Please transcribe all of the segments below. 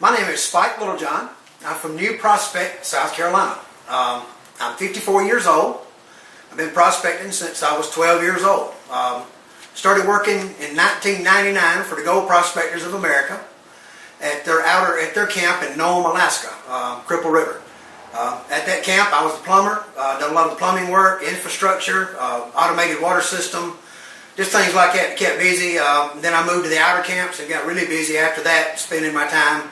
My name is Littlejohn. I'm from New Prospect, South Carolina. I'm 54 years old. I've been prospecting since I was 12 years old. Started working in 1999 for the Gold Prospectors of America at their camp in Nome, Alaska, Cripple River. At that camp, I was a plumber. Done a lot of the plumbing work, infrastructure, automated water system, just things like that. Kept busy. Then I moved to the outer camps and got really busy after that, spending my time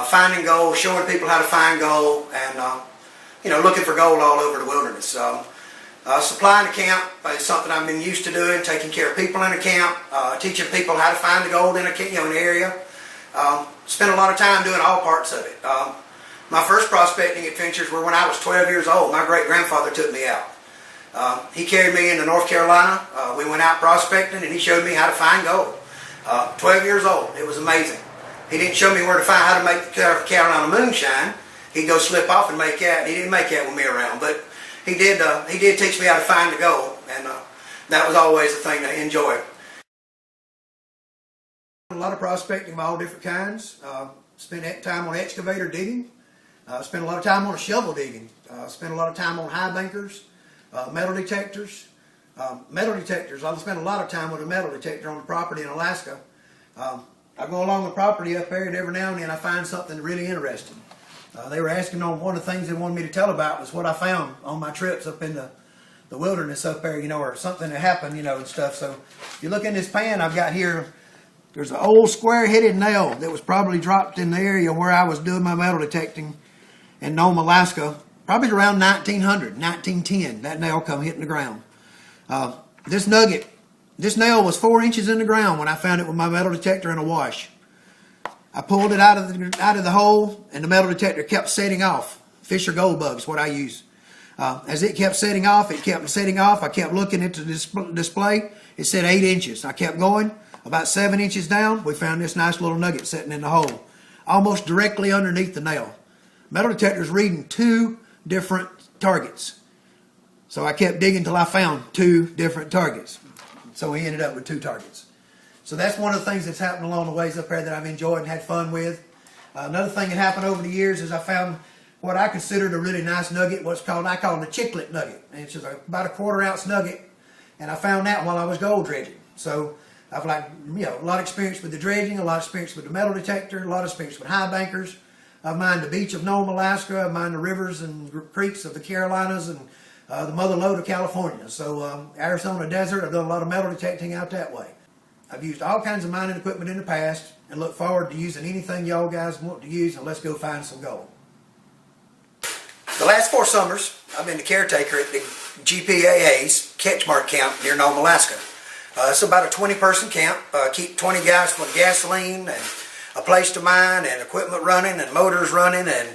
finding gold, showing people how to find gold, and looking for gold all over the wilderness. Supplying the camp is something I've been used to doing, taking care of people in a camp, teaching people how to find the gold in an area. Spent a lot of time doing all parts of it. My first prospecting adventures were when I was 12 years old. My great-grandfather took me out. He carried me into North Carolina. We went out prospecting, and he showed me how to find gold. 12 years old. It was amazing. He didn't show me where to find how to make the Carolina moonshine. He'd go slip off and make that. He didn't make that with me around, but he did teach me how to find the gold, and that was always a thing to enjoy. A lot of prospecting of all different kinds. Spent time on excavator digging. Spent a lot of time on shovel digging. Spent a lot of time on high bankers, metal detectors. I've spent a lot of time with a metal detector on the property in Alaska. I go along the property up there, and every now and then I find something really interesting. They were asking on one of the things they wanted me to tell about was what I found on my trips up in the wilderness up there, or something that happened, and stuff. So if you look in this pan I've got here, there's an old square-headed nail that was probably dropped in the area where I was doing my metal detecting in Nome, Alaska, probably around 1900, 1910. That nail come hitting the ground. This nail was 4 inches in the ground when I found it with my metal detector in a wash. I pulled it out of the hole, and the metal detector kept setting off. Fisher gold bugs, what I use. As it kept setting off, I kept looking at the display. It said 8 inches. I kept going. About 7 inches down, we found this nice little nugget sitting in the hole, almost directly underneath the nail. Metal detector's reading 2 different targets. So I kept digging until I found 2 different targets. So we ended up with 2 targets. So that's one of the things that's happened along the ways up there that I've enjoyed and had fun with. Another thing that happened over the years is I found what I considered a really nice nugget, I call it a chiclet nugget. And it's just about a 1/4 ounce nugget. And I found that while I was gold dredging. So I've a lot of experience with the dredging, a lot of experience with the metal detector, a lot of experience with high bankers. I've mined the beach of Nome, Alaska. I've mined the rivers and creeks of the Carolinas and the Mother Lode of California. So Arizona desert, I've done a lot of metal detecting out that way. I've used all kinds of mining equipment in the past and look forward to using anything y'all guys want to use, and let's go find some gold. The last 4 summers, I've been the caretaker at the GPAA's Catchmark Camp near Nome, Alaska. It's about a 20-person camp. Keep 20 guys with gasoline and a place to mine and equipment running and motors running, and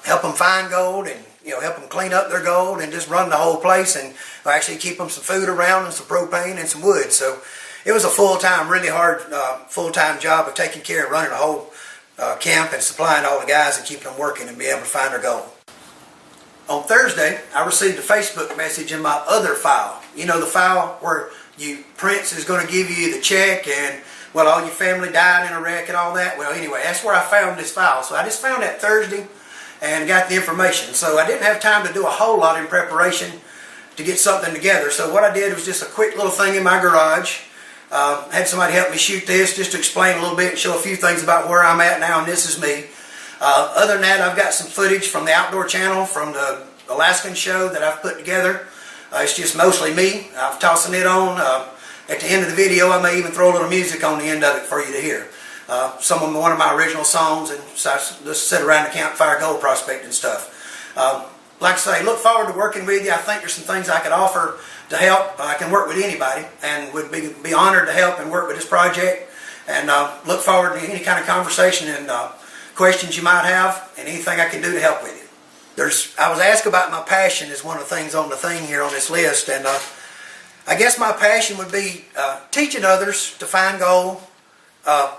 help them find gold and help them clean up their gold and just run the whole place, and actually keep them some food around and some propane and some wood. So it was a full-time, really hard full-time job of taking care of running the whole camp and supplying all the guys and keeping them working and being able to find their gold. On Thursday, I received a Facebook message in my other file. The file where Prince is going to give you the check and, all your family died in a wreck and all that. Well, anyway, that's where I found this file. So I just found that Thursday and got the information. So I didn't have time to do a whole lot in preparation to get something together. So what I did was just a quick little thing in my garage. Had somebody help me shoot this just to explain a little bit and show a few things about where I'm at now, and this is me. Other than that, I've got some footage from the Outdoor Channel from the Alaskan show that I've put together. It's just mostly me. I'm tossing it on. At the end of the video, I may even throw a little music on the end of it for you to hear. One of my original songs, and just sit around the campfire gold prospecting stuff. Like I say, look forward to working with you. I think there's some things I could offer to help. I can work with anybody and would be honored to help and work with this project. And look forward to any kind of conversation and questions you might have, and anything I can do to help with you. I was asked about my passion as one of the things on the thing here on this list, and I guess my passion would be teaching others to find gold,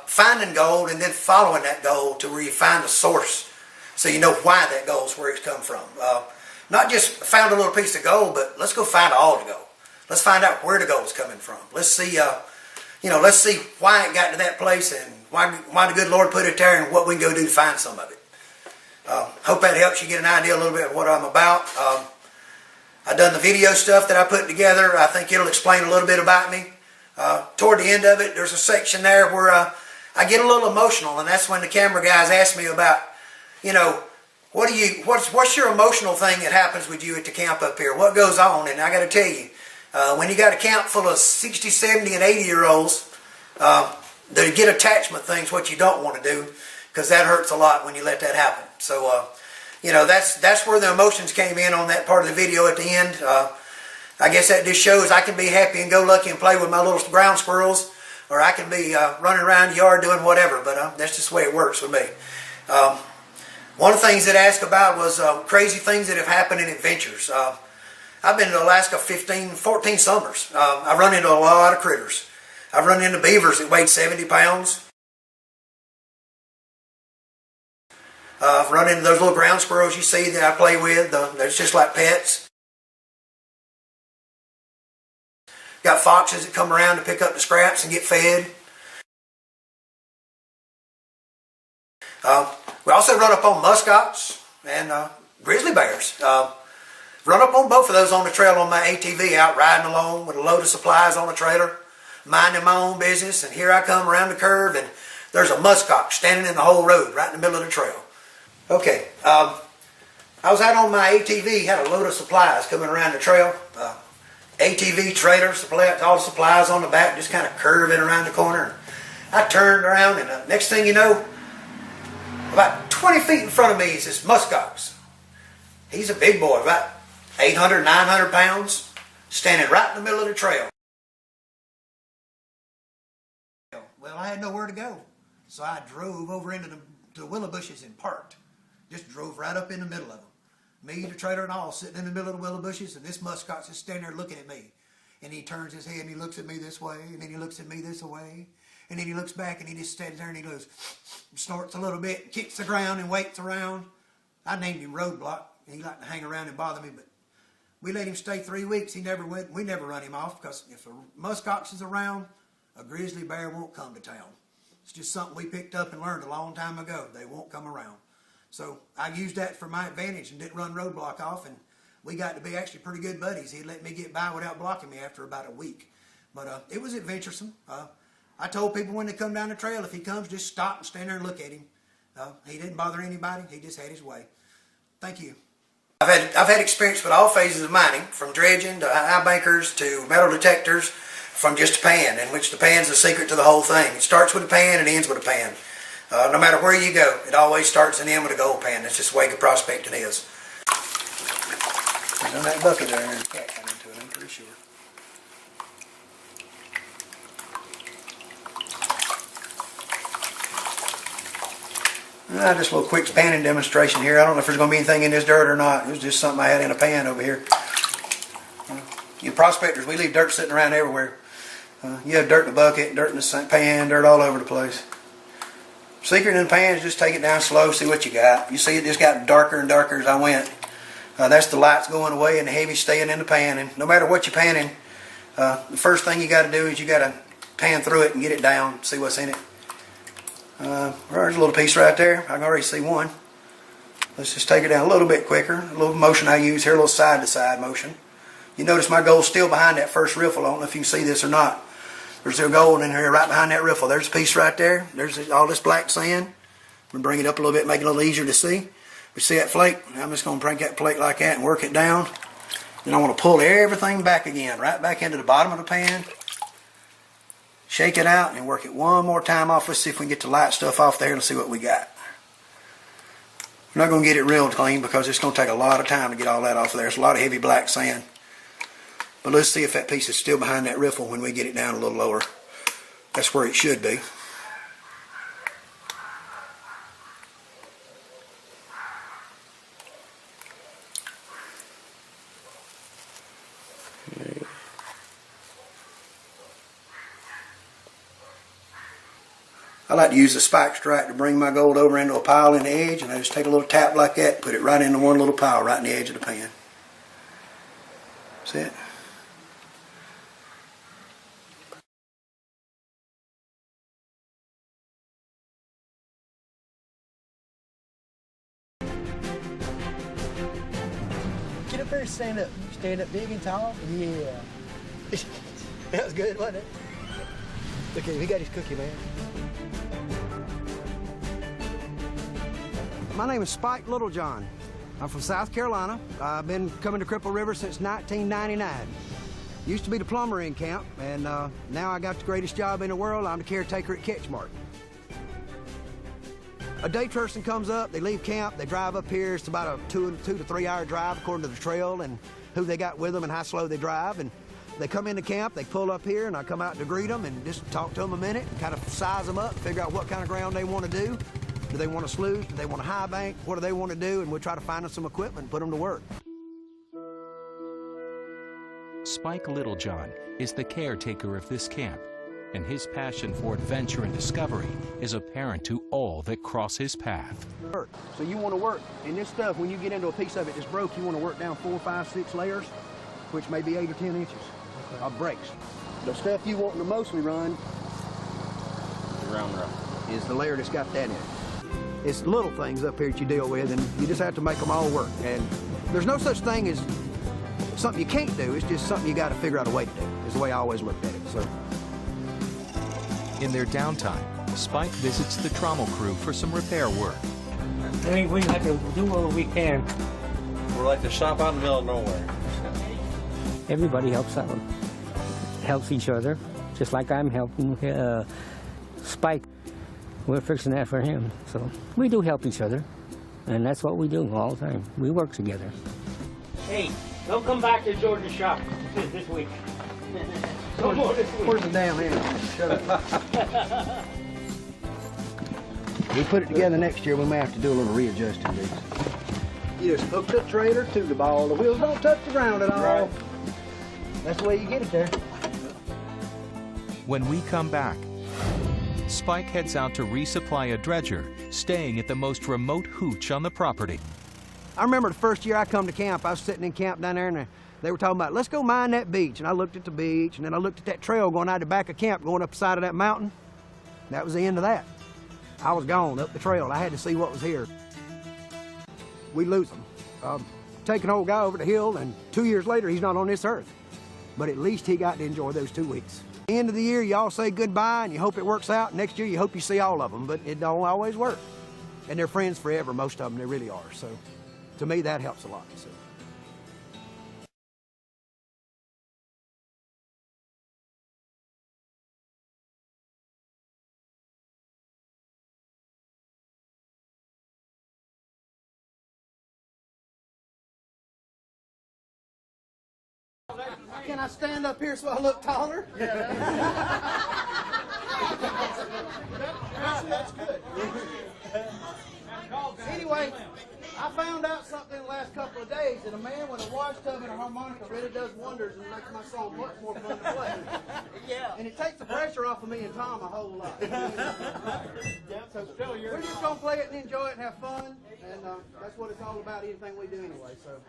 finding gold, and then following that gold to where you find the source, so you know why that gold's where it's come from. Not just found a little piece of gold, but let's go find all the gold. Let's find out where the gold's coming from. Let's see, let's see why it got to that place and why the good Lord put it there and what we can go do to find some of it. Hope that helps you get an idea a little bit of what I'm about. I've done the video stuff that I put together. I think it'll explain a little bit about me. Toward the end of it, there's a section there where I get a little emotional, and that's when the camera guys ask me about, you know, what's your emotional thing that happens with you at the camp up here? What goes on? And I got to tell you, when you got a camp full of 60, 70, and 80-year-olds, they get attachment things, what you don't want to do, because that hurts a lot when you let that happen. So, you know, that's where the emotions came in on that part of the video at the end. I guess that just shows I can be happy and go lucky and play with my little ground squirrels, or I can be running around the yard doing whatever, but that's just the way it works with me. One of the things that I asked about was crazy things that have happened in adventures. I've been to Alaska 14 summers. I've run into a lot of critters. I've run into beavers that weighed 70 pounds. I've run into those little ground squirrels you see that I play with. They're just like pets. Got foxes that come around to pick up the scraps and get fed. We also run up on muskox and grizzly bears. Run up on both of those on the trail on my ATV, out riding along with a load of supplies on the trailer, minding my own business, and here I come around the curve and there's a muskox standing in the whole road right in the middle of the trail. Okay, I was out on my ATV, had a load of supplies coming around the trail. ATV trailer, all the supplies on the back, just kind of curving around the corner. I turned around and next thing you know, about 20 feet in front of me is this muskox. He's a big boy, about 800, 900 pounds, standing right in the middle of the trail. Well, I had nowhere to go, so I drove over into the willow bushes and parked. Just drove right up in the middle of them. Me, the trailer and all, sitting in the middle of the willow bushes, and this muskox is standing there looking at me. And he turns his head and he looks at me this way, and then he looks at me this way, and then he looks back and he just stands there and he goes, snorts a little bit, kicks the ground and waits around. I named him Roadblock. He liked to hang around and bother me, but we let him stay 3 weeks. We never run him off, because if a muskox is around, a grizzly bear won't come to town. It's just something we picked up and learned a long time ago. They won't come around. So I used that for my advantage and didn't run Roadblock off, and we got to be actually pretty good buddies. He let me get by without blocking me after about a week. But it was adventuresome. I told people when they come down the trail, if he comes, just stop and stand there and look at him. He didn't bother anybody. He just had his way. Thank you. I've had experience with all phases of mining, from dredging to high bankers to metal detectors, from just a pan, in which the pan's the secret to the whole thing. It starts with a pan and ends with a pan. No matter where you go, it always starts and ends with a gold pan. That's just the way good prospecting is. There's on that bucket there, and the cat got into it, I'm pretty sure. Just a little quick panning demonstration here. I don't know if there's going to be anything in this dirt or not. It was just something I had in a pan over here. You prospectors, we leave dirt sitting around everywhere. You have dirt in the bucket, dirt in the pan, dirt all over the place. Secret in the pan is just take it down slow, see what you got. You see it just got darker and darker as I went. That's the lights going away and the heavy staying in the pan. And no matter what you're panning, the first thing you got to do is you got to pan through it and get it down, see what's in it. There's a little piece right there. I can already see one. Let's just take it down a little bit quicker. A little motion I use here, a little side to side motion. You notice my gold's still behind that first riffle. I don't know if you can see this or not. There's a gold in here right behind that riffle. There's a piece right there. There's all this black sand. I'm going to bring it up a little bit, make it a little easier to see. We see that flake? I'm just going to break that plate like that and work it down. Then I want to pull everything back again, right back into the bottom of the pan. Shake it out and work it one more time off. Let's see if we can get the light stuff off there and see what we got. We're not going to get it real clean because it's going to take a lot of time to get all that off of there. It's a lot of heavy black sand. But let's see if that piece is still behind that riffle when we get it down a little lower. That's where it should be. I like to use the spike strike to bring my gold over into a pile in the edge, and I just take a little tap like that, put it right into one little pile right in the edge of the pan. That's it. first stand up big and tall? Yeah. That was good, wasn't it? Look at him, he got his cookie, man. My name is Spike Littlejohn. I'm from South Carolina. I've been coming to Cripple River since 1999. Used to be the plumber in camp, and now I got the greatest job in the world. I'm the caretaker at Catchmark. A day person comes up, they leave camp, they drive up here. It's about a 2 to 3 hour drive according to the trail and who they got with them and how slow they drive. And they come into camp, they pull up here, and I come out to greet them and just talk to them a minute and kind of size them up, figure out what kind of ground they want to do. Do they want a sluice? Do they want a high bank? What do they want to do? And we'll try to find them some equipment and put them to work. Spike Littlejohn is the caretaker of this camp, and his passion for adventure and discovery is apparent to all that cross his path. So you want to work, and this stuff, when you get into a piece of it that's broke, you want to work down 4, 5, 6 layers, which may be 8 or 10 inches of breaks. The stuff you want to mostly run is the layer that's got that in it. It's little things up here that you deal with, and you just have to make them all work. And there's no such thing as something you can't do. It's just something you got to figure out a way to do, is the way I always looked at it. So. In their downtime, Spike visits the trommel crew for some repair work. I think we have to do what we can. We're like the shop out in the middle of nowhere. Everybody helps out, helps each other, just like I'm helping Spike. We're fixing that for him, so we do help each other, and that's what we do all the time. We work together. Hey, don't come back to George's shop this week. No more this week. Where's the damn hand? Shut up. We put it together next year, we may have to do a little readjusting to these. You just hook the trailer to the ball. The wheels don't touch the ground at all. Right. That's the way you get it there. When we come back, Spike heads out to resupply a dredger, staying at the most remote hooch on the property. I remember the first year I come to camp, I was sitting in camp down there, and they were talking about, let's go mine that beach. And I looked at the beach, and then I looked at that trail going out the back of camp, going up the side of that mountain. That was the end of that. I was gone up the trail. I had to see what was here. We lose him. Take an old guy over the hill, and 2 years later, he's not on this earth. But at least he got to enjoy those 2 weeks. At the end of the year, you all say goodbye, and you hope it works out. Next year, you hope you see all of them, but it don't always work. And they're friends forever, most of them, they really are. So to me, that helps a lot. So. Can I stand up here so I look taller? That's good. Anyway, I found out something in the last couple of days that a man with a wash tub and a harmonica really does wonders and makes my song much more fun to play. Yeah. And it takes the pressure off of me and Tom a whole lot. So we're just going to play it and enjoy it and have fun, and that's what it's all about, anything we do anyway. So.